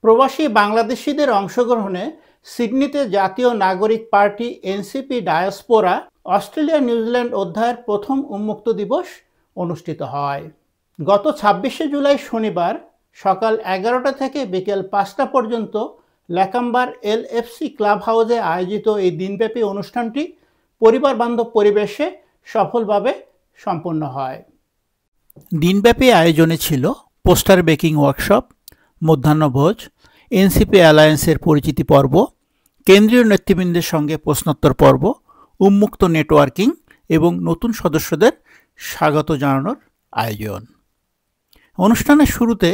প্রবাসী বাংলাদেশিদের অংশগ্রহণে সিডনিতে জাতীয় নাগরিক party NCP diaspora Australia New Zealand অধ্যায়ের প্রথম উন্মুক্ত দিবস অনুষ্ঠিত হয়। গত ২৬শে জুলাই শনিবার সকাল ১১টা থেকে বিকেল ৫টা পর্যন্ত ল্যাকাম্বার এলএফসি ক্লাব হাউসে আয়োজিত এই দিনব্যাপী অনুষ্ঠানটি পরিবার বান্ধব পরিবেশে সফলভাবে সম্পন্ন হয়। দিনব্যাপী আয়োজনে ছিল পোস্টার বেকিং ওয়ার্কশপ, মধ্যাহ্নভোজ, এনসিপি অ্যালায়েন্সের পরিচিতি পর্ব, কেন্দ্রীয় নেতৃবৃন্দের সঙ্গে প্রশ্নোত্তর পর্ব, উন্মুক্ত নেটওয়ার্কিং এবং নতুন সদস্যদের স্বাগত জানানোর আয়োজন। অনুষ্ঠানের শুরুতে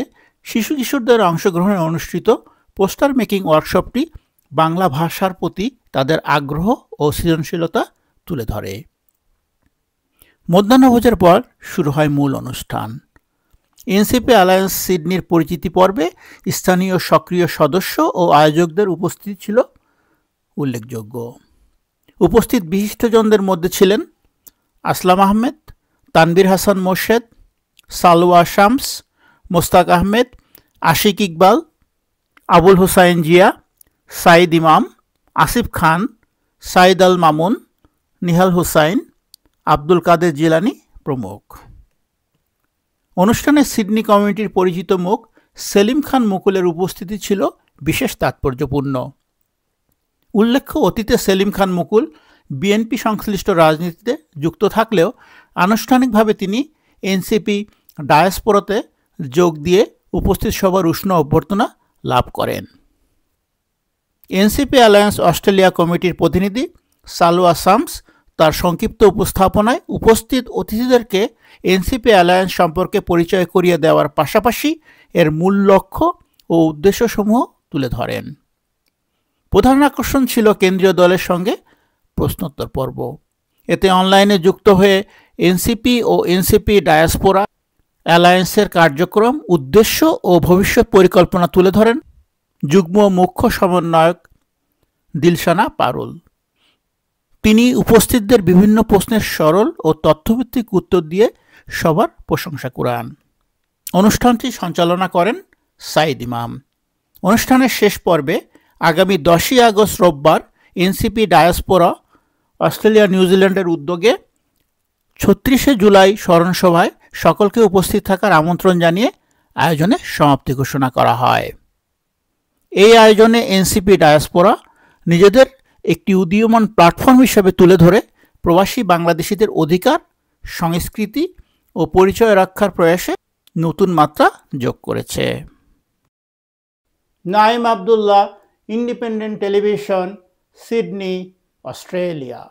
শিশু কিশোরদের অংশগ্রহণে অনুষ্ঠিত পোস্টার মেকিং ওয়ার্কশপটি বাংলা ভাষার প্রতি তাদের আগ্রহ ও সৃজনশীলতা তুলে ধরে। মধ্যাহ্নভোজের পর শুরু হয় মূল অনুষ্ঠান। এনসিপি অ্যালায়েন্স সিডনির পরিচিতি পর্বে স্থানীয় সক্রিয় সদস্য ও আয়োজকদের উপস্থিতি ছিল উল্লেখযোগ্য। উপস্থিত বিশিষ্টজনদের মধ্যে ছিলেন আসলাম আহমেদ, তানভীর হাসান মোর্শেদ, সালোয়া শামস, মোস্তাক আহমেদ, আশিক ইকবাল, আবুল হুসাইন জিয়া, সাইদ ইমাম, আসিফ খান, সাইদ আল মামুন, নিহাল হুসাইন, আব্দুল কাদের জিলানি প্রমুখ। অনুষ্ঠানে সিডনি কমিউনিটির পরিচিত মুখ সেলিম খান মুকুলের উপস্থিতি ছিল বিশেষ তাৎপর্যপূর্ণ। উল্লেখ্য, অতীতে সেলিম খান মুকুল বিএনপি সংশ্লিষ্ট রাজনীতিতে যুক্ত থাকলেও আনুষ্ঠানিকভাবে তিনি এনসিপি ডায়াসপোরাতে যোগ দিয়ে উপস্থিত সবার উষ্ণ অভ্যর্থনা লাভ করেন। এনসিপি অ্যালায়েন্স অস্ট্রেলিয়া কমিটির প্রতিনিধি সালোয়া শামস তার সংক্ষিপ্ত উপস্থাপনায় উপস্থিত অতিথিদেরকে এনসিপি অ্যালায়েন্স সম্পর্কে পরিচয় করিয়ে দেওয়ার পাশাপাশি এর মূল লক্ষ্য ও উদ্দেশ্যসমূহ তুলে ধরেন। প্রধান আকর্ষণ ছিল কেন্দ্রীয় দলের সঙ্গে প্রশ্নোত্তর পর্ব। এতে অনলাইনে যুক্ত হয়ে এনসিপি ও এনসিপি ডায়াসপোরা অ্যালায়েন্সের কার্যক্রম, উদ্দেশ্য ও ভবিষ্যৎ পরিকল্পনা তুলে ধরেন যুগ্ম মুখ্য সমন্বয়ক দিলশানা পারুল। তিনি উপস্থিতদের বিভিন্ন প্রশ্নের সরল ও তথ্যভিত্তিক উত্তর দিয়ে সবার প্রশংসা কুড়ান। অনুষ্ঠানটি সঞ্চালনা করেন সাইদ ইমাম। অনুষ্ঠানের শেষ পর্বে আগামী 10ই আগস্ট রোববার এনসিপি ডায়াসপোরা অস্ট্রেলিয়া নিউজিল্যান্ডের উদ্যোগে ৩৬শে জুলাই স্মরণসভায় সকলকে উপস্থিত থাকার আমন্ত্রণ জানিয়ে আয়োজনে সমাপ্তি ঘোষণা করা হয়। এই আয়োজনে এনসিপি ডায়াসপোরা নিজেদের একটি উদীয়মান প্ল্যাটফর্ম হিসেবে তুলে ধরে প্রবাসী বাংলাদেশিদের অধিকার, সংস্কৃতি ও পরিচয় রক্ষার প্রয়াসে নতুন মাত্রা যোগ করেছে। Naim Abdullah, independent television, Sydney, Australia.